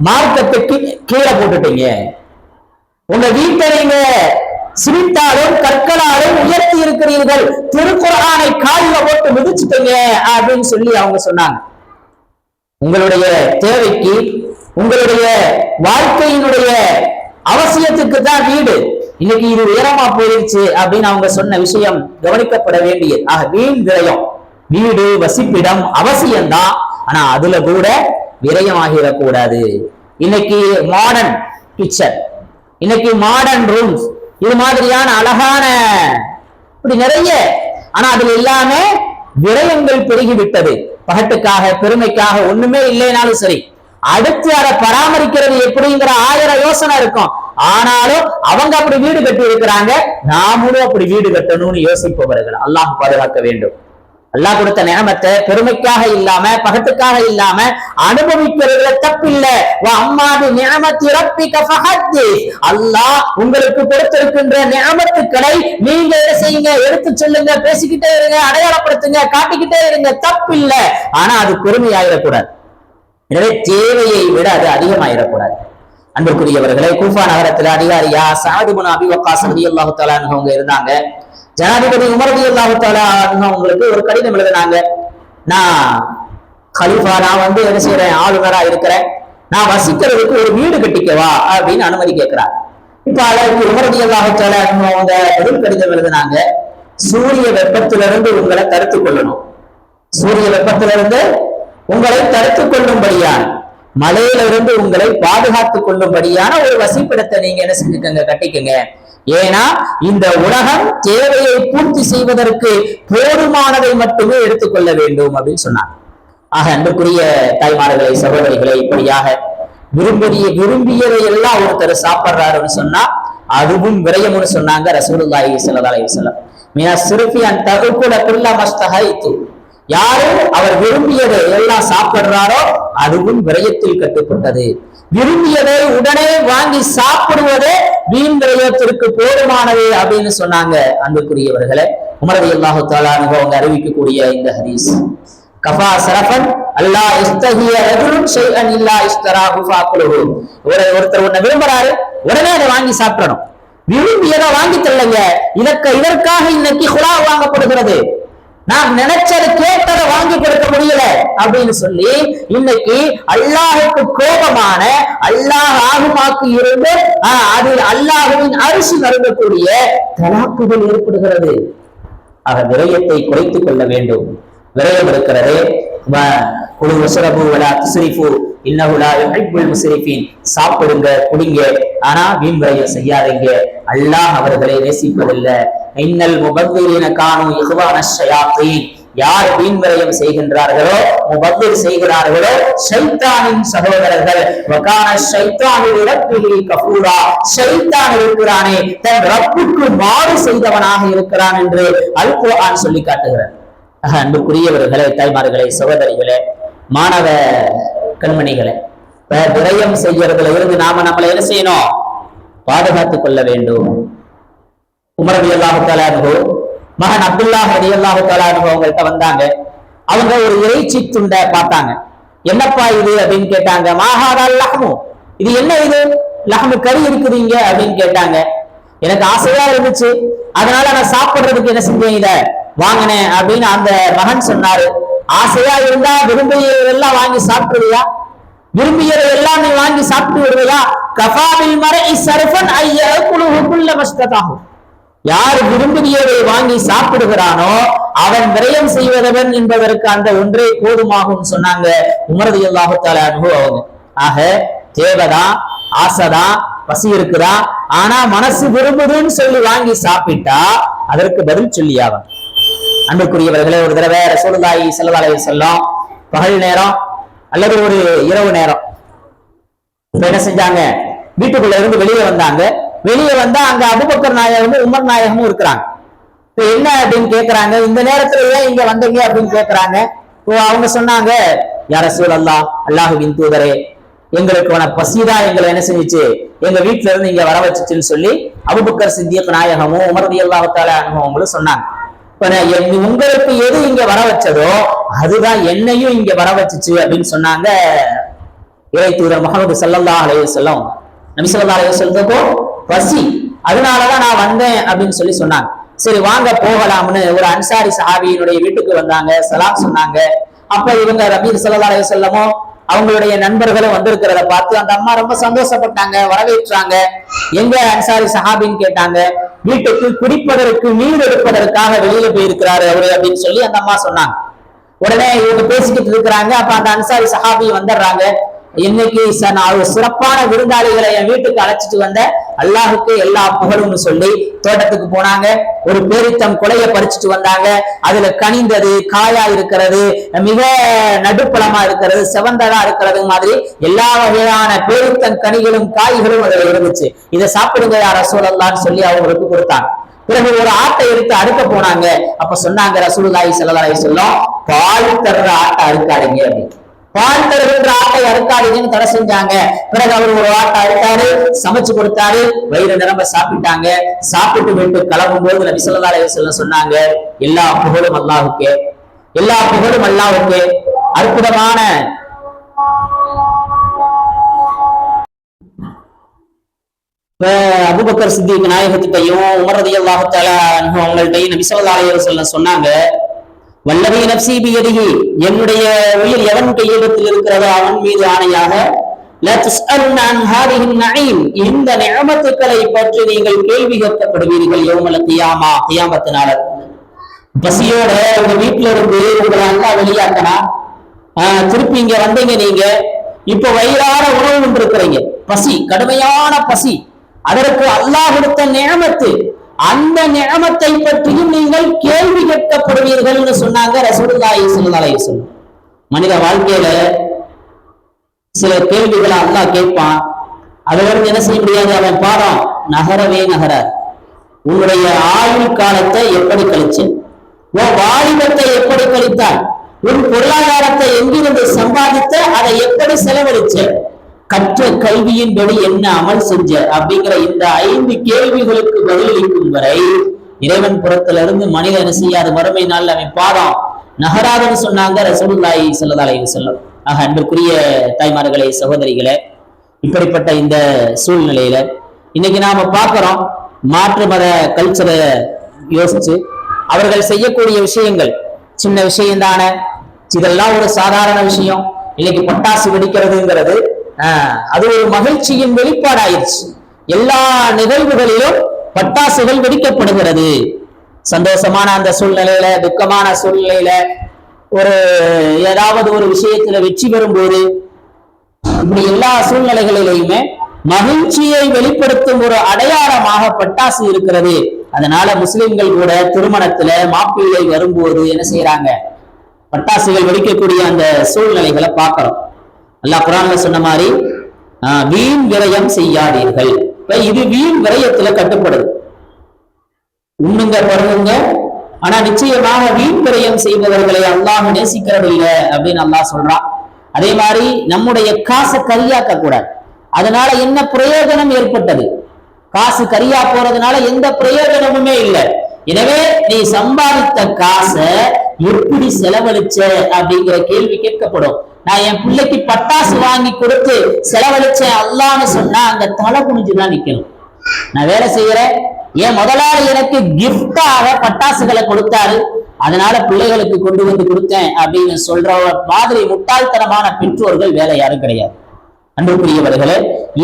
மார்க்கத்துக்கு கீழே போட்டுட்டீங்க. உங்க வீட்டை நீங்க சிரித்தாலும் கற்களாலும் உயர்த்தி இருக்கிறீர்கள், திருக்குர்ஆனை காலில போட்டு மிதிச்சுட்டீங்க அப்படின்னு சொல்லி அவங்க சொன்னாங்க. உங்களுடைய தேவைக்கு, உங்களுடைய வாழ்க்கையினுடைய அவசியத்துக்கு தான் வீடு. இன்னைக்கு இது உயரமா போயிருச்சு அப்படின்னு அவங்க சொன்ன விஷயம் கவனிக்கப்பட வேண்டியது. ஆக வீண் விரயம், வீடு வசிப்பிடம் அவசியம்தான், ஆனா அதுல கூட விரயமாகிடக்கூடாது. இன்னைக்கு மாடர்ன் கிச்சன், இன்னைக்கு மாடர்ன் ரூம்ஸ், இது மாதிரியான அழகான இப்படி நிறைய, ஆனா அதுல எல்லாமே விரயங்கள் பெருகிவிட்டது. பகட்டுக்காக பெருமைக்காக ஒண்ணுமே இல்லைனாலும் சரி, அடுத்து அதை பராமரிக்கிறது எப்படிங்கிற 1000 யோசனை இருக்கும். ஆனாலும் அவங்க அப்படி வீடு கட்டி இருக்கிறாங்க, நாமளும் அப்படி வீடு கட்டணும்னு யோசிப்பவர்கள். அல்லாஹ் பாதுகாக்க வேண்டும். அல்லாஹ் கொடுத்த நியமத்தை பெருமைக்காக இல்லாம பகட்டுக்காக இல்லாம அனுபவிக்கிறதுல தப்பில்ல. அம்மாவி நியமத்தி ரப்பிக ஃபஹத்திஸ், அல்லாஹ் உங்களுக்கு கொடுத்திருக்கின்ற நியமத்துக்களை நீங்க என்ன செய்யுங்க, எடுத்து சொல்லுங்க, பேசிக்கிட்டே இருங்க, அடையாளப்படுத்துங்க, காட்டிக்கிட்டே இருங்க, தப்பில்ல. ஆனா அது பெருமையாயிடக்கூடாது. எனவே தேவையை விட அது அதிகமாயிடக்கூடாது. அன்புக்குரியவர்களே, கூஃபா நகரத்துல அதிகாரியா சஅத் இப்னு அபி வக்காஸ் ரலியல்லாஹு தஆலா அன்ஹு அவங்க இருந்தாங்க. ஜனாதிபதி உமர் ரலியல்லாஹு தஆலா அன்ஹு அவங்களுக்கு ஒரு கடிதம் எழுதினாங்க. நான் கலீஃபா, நான் என்ன செய்யறேன், ஆளுநரா இருக்கிறேன், நான் வசிக்கிறதுக்கு ஒரு வீடு கட்டிக்கவா அப்படின்னு அனுமதி கேட்கிறார். இப்ப அதற்கு உமர் ரலியல்லாஹு தஆலா அன்ஹு அவங்க பதில் கடிதம் எழுதினாங்க. சூரிய வெப்பத்திலிருந்து உங்களை தடுத்துக் கொள்ளணும், சூரிய வெப்பத்திலிருந்து உங்களை தடுத்துக் கொள்ளும்படியான, மலையிலிருந்து உங்களை பாதுகாத்துக் கொள்ளும்படியான ஒரு வசிப்பிடத்தை நீங்க என்ன செஞ்சுக்கங்க, கட்டிக்கங்க. ஏன்னா இந்த உலகம் தேவையை பூர்த்தி செய்வதற்கு போதுமானதை மட்டுமே எடுத்துக்கொள்ள வேண்டும் அப்படின்னு சொன்னாங்க. ஆக அன்புக்குரிய தாய்மார்களை, சகோதரிகளை, இப்படியாக விரும்பியதை எல்லாம் ஒருத்தர் சாப்பிடுறாருன்னு சொன்னா அதுவும் விரயம்னு சொன்னாங்க ரசூலுல்லாஹி ஸல்லல்லாஹு அலைஹி வஸல்லம். மின சிர்ஃபி அன் தகுல குல்ல மஸ்தஹைது, யாரு அவர் விரும்பியதை எல்லாம் சாப்பிடுறாரோ அதுவும் விரயத்தில் கட்டுப்பட்டது. விரும்பியதை உடனே வாங்கி சாப்பிடுவதே வீண் விரயத்திற்கு போதுமானது அப்படின்னு சொன்னாங்க. அன்புக்குரியவர்களே, உமர் ரலியல்லாஹு தஆலா அன்ஹு அவங்க அறிவிக்கக்கூடிய இந்த ஹதீஸ், கஃபா ஸரஃபன் அல்லா இஸ்தஹிய ரஜுலுன் ஷைஅன் இல்லா இஸ்தராஹு ஃபஅகுலுஹு, ஒருத்தர் ஒண்ண விரும்புறாரு, உடனே அதை வாங்கி சாப்பிடணும். விரும்பியதை வாங்கி தரலங்க, இதற்காக இன்னைக்கு குலா வாங்கப்படுகிறது. நான் நினைச்சது கேட்டதை வாங்கி கொடுக்க முடியல அப்படின்னு சொல்லி இன்னைக்கு அல்லாஹுக்கு கோபமான, அல்லாஹ் ஆகுமாக்கு இருந்து அதில் அல்லாஹுவின் அரிசி நறுங்கக்கூடிய தலாக்குகள் ஏற்படுகிறது. ஆக விரயத்தை குறைத்துக் கொள்ள வேண்டும். விரயம் இருக்கிறது, குழு வசரபு வலா துஸ்ரிஃபு இன்னஹு லா யுஹிப்புல் முஸ்ரிஃபீன், சாப்பிடுங்க, குடிங்க, ஆனா வீண் விரயம் செய்யாதீங்க, அல்லாஹ் அவர்களை நேசிப்பதில்லை. இன்னல் முபத்திரீன கானு இஹ்வான ஷயாத்தீன், யார் வீண் விரயம் செய்கின்றார்களோ, முபத்திர் செய்கிறார்களோ, ஷைத்தானின் சகோதரர்கள். வகான ஷைத்தானு ரப்பிஹி கஃபூரா, ஷைத்தான் இருக்கிறானே தன் ரப்புக்கு மாறு செய்தவனாக இருக்கிறான் என்று அல் குர்ஆன் சொல்லி காட்டுகிறார். அன்புக்குரியவர்களே, தாய்மார்களே, சகோதரிகளே, மாணவ கண்மணிகளே, விரயம் செய்யறதுல இருந்து நாம நம்மளை என்ன செய்யணும், பாதுகாத்துக் கொள்ள வேண்டும். உமர் ரலியல்லாஹு தஆலா அன்ஹு மகன் அப்துல்லாஹ் ரலியல்லாஹு தஆலா அன்ஹு அவங்கள்ட்ட வந்தாங்க. அவங்க ஒரு இறைச்சி துண்டை பார்த்தாங்க. என்னப்பா இது அப்படின்னு கேட்டாங்க. மாஹாதல் லஹ்மு, இது என்ன, இது லஹ்மு கறி இருக்குதுங்க அப்படின்னு கேட்டாங்க. எனக்கு ஆசையா இருந்துச்சு, அதனால நான் சாப்பிடுறதுக்கு என்ன செஞ்சேன், இத வாங்கினேன் அப்படின்னு அந்த மகன் சொன்னாரு. ஆசையா இருந்தா விரும்பியதெல்லாம் வாங்கி சாப்பிடுறியா, விரும்பியதை எல்லாம் நீ வாங்கி சாப்பிட்டு விடுவியா? கஃபாபில் மரஇ ஸர்ஃபன் ஐயகுலுஹு குல்ல மஸ்ததாஹு, யார் விரும்பியதை வாங்கி சாப்பிடுகிறானோ அவன் விரயம் செய்வதவன் என்பதற்கு அந்த ஒன்றே போதுமாகும் சொன்னாங்க உமர் ரலியல்லாஹு தஆலா அன்ஹு அவங்க. ஆக தேவைதான், ஆசைதான், பசி இருக்குதா, ஆனா மனசு விரும்புதுன்னு சொல்லி வாங்கி சாப்பிட்டா அதற்கு பதில் சொல்லியாவன். அன்புக்குரியவர்களே, ஒரு தடவை ரசூலுல்லாஹி ஸல்லல்லாஹு அலைஹி வஸல்லம் பகல் நேரம் அல்லது ஒரு இரவு நேரம் என்ன செஞ்சாங்க, வீட்டுக்குள்ள இருந்து வெளியே வந்தாங்க. வெளியே வந்தா அங்க அபூபக்கர் நாயகமும் உமர் நாயகமும் இருக்கிறாங்க. இப்ப என்ன அப்படின்னு கேக்குறாங்க, இந்த நேரத்துல ஏன் இங்க வந்தீங்க அப்படின்னு கேக்குறாங்க. அவங்க சொன்னாங்க, யா ரசூலல்லாஹ், அல்லாஹ்வின் தூதரே, எங்களுக்கு பசிதான் எங்களை என்ன செஞ்சுச்சு, எங்க வீட்டுல இருந்து இங்க வர வச்சுச்சுன்னு சொல்லி அபூபக்கர் சித்திக் நாயகமும் உமர் ரலியல்லாஹு தஆலா அன்ஹு அவங்களும் சொன்னாங்க. உங்களுக்கு எது இங்க வர வச்சதோ அதுதான் என்னையும் இங்க வர வச்சுச்சு அப்படின்னு சொன்னாங்க இறை தூதர் முஹம்மது ஸல்லல்லாஹு அலைஹி வஸல்லம். நபி ஸல்லல்லாஹு அலைஹி வஸல்லத்துக்கு பசி, அதனாலதான் நான் வந்தேன் அப்படின்னு சொல்லி சொன்னாங்க. சரி வாங்க போகலாம்னு ஒரு அன்சாரி சஹாபியினுடைய வீட்டுக்கு வந்தாங்க, சலாம் சொன்னாங்க. அப்ப இவங்க நபி ஸல்லல்லாஹு அலைஹி வஸல்லமும் அவங்களுடைய நண்பர்களும் வந்திருக்கிறத பார்த்து அந்த அம்மா ரொம்ப சந்தோஷப்பட்டாங்க, வரவேற்றாங்க. எங்க அன்சாரி சஹாபின்னு கேட்டாங்க. வீட்டுக்கு குடிப்பதற்கு நீர் எடுப்பதற்காக வெளியில போயிருக்கிறாரு அவரு அப்படின்னு சொல்லி அந்த அம்மா சொன்னாங்க. உடனே இவங்க பேசிக்கிட்டு இருக்கிறாங்க. அப்ப அந்த அன்சாரி சஹாபி வந்துடுறாங்க. இன்னைக்கு நான் ஒரு சிறப்பான விருந்தாளிகளை என் வீட்டுக்கு அழைச்சிட்டு வந்த, அல்லாஹுக்கு எல்லா புகழும்னு சொல்லி தோட்டத்துக்கு போனாங்க. ஒரு பேரித்தம் கொலையை பறிச்சுட்டு வந்தாங்க. அதுல கனிந்தது, காயா இருக்கிறது, மிக நடுப்பழமா இருக்கிறது, செவந்ததா இருக்கிறது மாதிரி எல்லா வகையான பேரித்தம் கனிகளும் காய்களும் அதுல இருந்துச்சு. இதை சாப்பிடுங்க யார் ரசூலல்லாஹ்னு சொல்லி அவங்களுக்கு கொடுத்தாங்க. பிறகு ஒரு ஆட்டை எடுத்து அறுக்க போனாங்க. அப்ப சொன்னாங்க ரசூலுல்லாஹி ஸல்லல்லாஹு அலைஹி வஸல்லம், பால் தர்ற ஆட்டை அறுக்காதீங்க அப்படின்னு. பால் தருகின்ற ஆட்டை அறுக்காதீங்கன்னு தடை செஞ்சாங்க. பிறகு அவர் ஒரு ஆட்டை அறுத்தாரு, சமைச்சு கொடுத்தாரு, வயிறு நிரம்ப சாப்பிட்டாங்க. சாப்பிட்டு விட்டு கிளம்பும் போது நபி ஸல்லல்லாஹு அலைஹி வஸல்லம் சொன்னாங்க, எல்லா புகழும் அல்லாஹ்வுக்கே, எல்லா புகழும் அல்லாஹ்வுக்கே. அற்புதமான அபூபக்கர் சித்திக் நாயகத்திட்டையும் உமர் ரலியல்லாஹு தஆலா அன்ஹு அவங்கள்ட்டையும் நபி ஸல்லல்லாஹு அலைஹி வஸல்லம் சொன்னாங்க, வல்லவி நஃப்ஸி பியதிஹி, என்னுடைய உயிர் எவன் கையிடத்தில் இருக்கிறதோ அவன் மீது ஆணையாக, லா துஸ்அலுன அன் ஹாதிஹி நஈம், இந்த நிஅமத்துக்களை பற்றி நீங்கள் கேள்வி கேட்கப்படுவீர்கள் யௌமல் கியாமா, கியாமத் நாள். பசியோட உங்க வீட்டுல இருந்து உங்களை அல்லாஹ் வெளியாக்கினா, திருப்பி இங்க வந்தீங்க, நீங்க இப்ப வயிறார உணவு கொண்டு இருக்கிறீங்க, பசி, கடுமையான பசி, அதற்கு அல்லாஹ் கொடுத்த நிஅமத்து, அந்த நிஅமத்தை பற்றியும் நீங்கள் கேள்வி கேட்கப்படுவீர்கள் சொன்னாங்க ரசூலுல்லாஹி ஸல்லல்லாஹு அலைஹி வஸல்லம். மனித வாழ்க்கையில சில கேள்விகளை அல்லாஹ் கேட்பான். அதோடு என்ன செய்ய முடியாது, அவன் பாடம் நகரவே நகரார். உன்னுடைய ஆயுள் காலத்தை எப்படி கழிச்ச, உன் வாலிபத்தை எப்படி கழித்தாய், உன் பொருளாதாரத்தை எங்கிருந்து சம்பாதித்த, அதை எப்படி செலவழிச்ச, கற்ற கல்வியின்படி என்ன அமல் செஞ்ச அப்படிங்கிற இந்த 5 கேள்விகளுக்கு பதிலளிக்கும் வரை இறைவன் புறத்திலிருந்து மனிதன் செய்யாத மறுமை நாள் அவன் பாடம் நகராதுன்னு சொன்னாங்க ரசூலுல்லாஹி ஸல்லல்லாஹு அலைஹி வஸல்லம். ஆக அன்புக்குரிய தாய்மார்களே, சகோதரிகளே, இப்படிப்பட்ட இந்த சூழ்நிலையில இன்னைக்கு நாம பார்க்கிறோம், மாற்று மத கல்ச்சரை யோசிச்சு அவர்கள் செய்யக்கூடிய விஷயங்கள் சின்ன விஷயம் தானே, இதெல்லாம் ஒரு சாதாரண விஷயம். இன்னைக்கு பட்டாசு வெடிக்கிறதுங்கிறது அது ஒரு மகிழ்ச்சியின் வெளிப்பாடாயிருச்சு. எல்லா நிகழ்வுகளிலும் பட்டாசுகள் வெடிக்கப்படுகிறது. சந்தோஷமான அந்த சூழ்நிலையில, துக்கமான சூழ்நிலையில, ஒரு ஏதாவது ஒரு விஷயத்துல வெற்றி பெறும்போது, இப்படி எல்லா சூழ்நிலைகளிலையுமே மகிழ்ச்சியை வெளிப்படுத்தும் ஒரு அடையாளமாக பட்டாசு இருக்கிறது. அதனால முஸ்லிம்கள் கூட திருமணத்துல மாப்பிள்ளை வரும்போது என்ன செய்யறாங்க, பட்டாசுகள் வெடிக்கக்கூடிய அந்த சூழ்நிலைகளை பார்க்கிறோம். அல்லாஹ் குர்ஆன்ல சொன்ன மாதிரி வீண் விரயம் செய்யாதீர்கள். இது வீண் விரயத்துல கட்டுப்படுது. உண்ணுங்க, பருகுங்க, ஆனா நிச்சயமாக வீண் விரயம் செய்பவர்களை அல்லாஹ் நேசிக்கிறது இல்லை அப்படின்னு அல்லாஹ் சொல்றான். அதே மாதிரி நம்முடைய காசை கரியாக்க கூடாது. அதனால என்ன பிரயோஜனம் ஏற்பட்டது? காசு கரியா போறதுனால எந்த பிரயோஜனமுமே இல்லை. எனவே நீ சம்பாதித்த காசை எப்படி செலவழிச்ச அப்படிங்கிற கேள்வி கேட்கப்படும். நான் என் பிள்ளைக்கு பட்டாசு வாங்கி கொடுத்து செலவழிச்சேன் அல்லான்னு சொன்னா அங்க தலை குனிஞ்சுதான் நிக்கணும். நான் வேலை செய்யறேன், என் முதலாளி எனக்கு கிஃப்டாக பட்டாசுகளை கொடுத்தாரு, அதனால பிள்ளைகளுக்கு கொண்டு வந்து கொடுத்தேன் அப்படின்னு சொல்ற மாதிரி முட்டாள்தனமான பெற்றோர்கள் வேலை யாரும் கிடையாது. அன்புக்குரியவர்களே,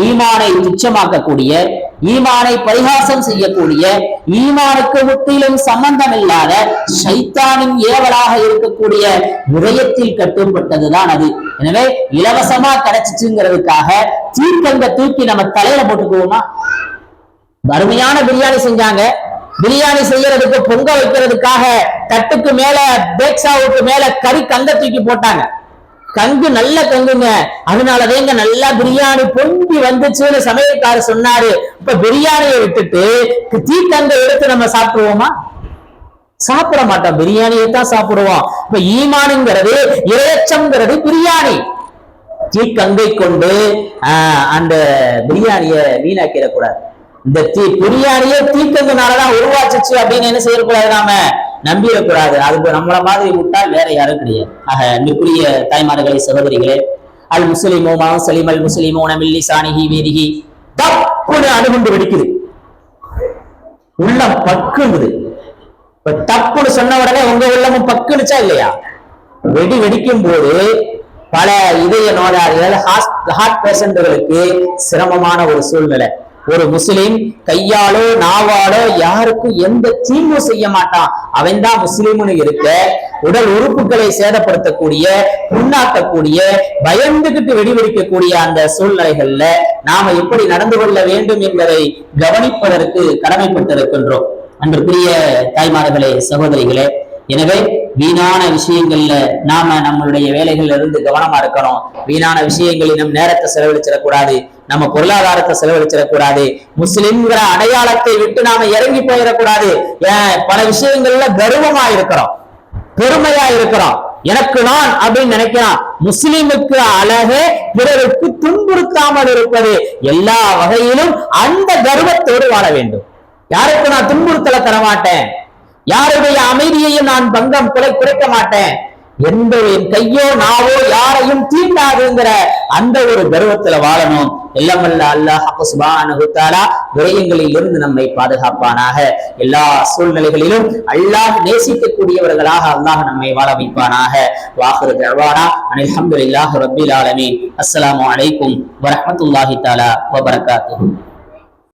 ஈமானை துச்சமாக்கக்கூடிய, ஈமானை பரிகாசம் செய்யக்கூடிய, ஈமானுக்கு முற்றிலும் சம்பந்தம் இல்லாத ஷைத்தானின் ஏவலாக இருக்கக்கூடிய விரயத்தில் கட்டுப்பட்டதுதான் அது. எனவே இலவசமா கிடைச்சிச்சுங்கிறதுக்காக தீர்க்கங்க தூக்கி நம்ம தலையில போட்டுக்குவோமா? அருமையான பிரியாணி செஞ்சாங்க, பிரியாணி செய்யறதுக்கு பொங்க வைக்கிறதுக்காக தட்டுக்கு மேல, பேக்ஸாவுக்கு மேல கறி கங்க தூக்கி போட்டாங்க. கங்கு நல்ல கங்குங்க, அதனாலதேங்க நல்லா பிரியாணி பொங்கி வந்துச்சுன்னு சமையல்காரர் சொன்னாரு. இப்ப பிரியாணியை விட்டுட்டு தீக்கங்க எடுத்து நம்ம சாப்பிடுவோமா? சாப்பிட மாட்டோம், பிரியாணியை தான் சாப்பிடுவோம். இப்ப ஈமானுங்கிறது, இறையச்சம்ங்கிறது பிரியாணி. தீக்கங்கை கொண்டு அந்த பிரியாணிய வீணாக்கிடக்கூடாது. இந்த பிரியாணியே தீக்கங்கனாலதான் உருவாச்சுச்சு அப்படின்னு என்ன செய்யக்கூடாது, நாம நம்பிடக்கூடாது. அதுக்கு நம்மள மாதிரி விட்டால் வேற யாரும் கிடையாது. ஆக அன்புக்குரிய தாய்மார்களே, சகோதரிகளே, அல் முஸ்லிமோ சலிம் அல் முஸ்லிமோ மில்லி சாணிஹி வீதிஹி, தப்புன்னு அணுகுண்டு வெடிக்குது, உள்ளம் பக்குங்குது. இப்ப தப்புன்னு சொன்ன உடனே உங்க உள்ளமும் பக்குனுச்சா இல்லையா? வெடி வெடிக்கும் போது பல இதய நோயாளிகள் ஹார்ட் பேஷண்ட்களுக்கு சிரமமான ஒரு சூழ்நிலை. ஒரு முஸ்லிம் கையாலோ நாவாலோ யாருக்கும் எந்த தீங்கும் செய்ய மாட்டான், அவன் தான் முஸ்லிம்னு இருக்க, உடல் உறுப்புகளை சேதப்படுத்தக்கூடிய, புண்ணாக்கக்கூடிய, பயந்துகிட்டு வெடிவெடிக்கக்கூடிய அந்த சூழ்நிலைகள்ல நாம எப்படி நடந்து கொள்ள வேண்டும் என்பதை கவனிப்பதற்கு கடமைப்பட்டிருக்கின்றோம். அன்றுக்குரிய தாய்மார்களே, சகோதரிகளே, எனவே வீணான விஷயங்கள்ல நாம நம்மளுடைய வேலைகள்ல இருந்து கவனமா இருக்கணும். வீணான விஷயங்களில் நம் நேரத்தை செலவழிச்சிடக்கூடாது, நம்ம பொருளாதாரத்தை செலவழிச்சிடக்கூடாது, முஸ்லிம்ங்கிற அடையாளத்தை விட்டு நாம இறங்கி போயிடக்கூடாது. பல விஷயங்கள்ல கர்வமா இருக்கிறோம், பெருமையா இருக்கிறோம், எனக்கு நான் அப்படின்னு நினைக்கிறான். முஸ்லிமுக்கு அழகே பிறருக்கு துன்புறுத்தாமல் இருப்பது. எல்லா வகையிலும் அந்த கர்வத்தோடு வாழ வேண்டும். யாருக்கு நான் துன்புறுத்தலை தரமாட்டேன், யாருடைய அமைதியையும் நான் பங்கம் குறைக்க மாட்டேன், எந்த கையோ நாவோ யாரையும் தீண்டாதுங்கிற அந்த ஒரு கர்வத்துல வாழணும். எல்லாமல்ல அல்லாஹ் சுப்ஹானஹு வ தஆலா விரயங்களில் இருந்து நம்மை பாதுகாப்பானாக. எல்லா சூழ்நிலைகளிலும் அல்லாஹ் நேசிக்கக்கூடியவர்களாக அல்லாஹ் நம்மை வாழ வைப்பானாக. வாஹிரு தஅவானா அனில் ஹம்துலில்லாஹி ரப்பில் ஆலமீன். அஸ்ஸலாமு அலைக்கும் வ ரஹ்மத்துல்லாஹி தஆலா வ பரகாத்துஹு.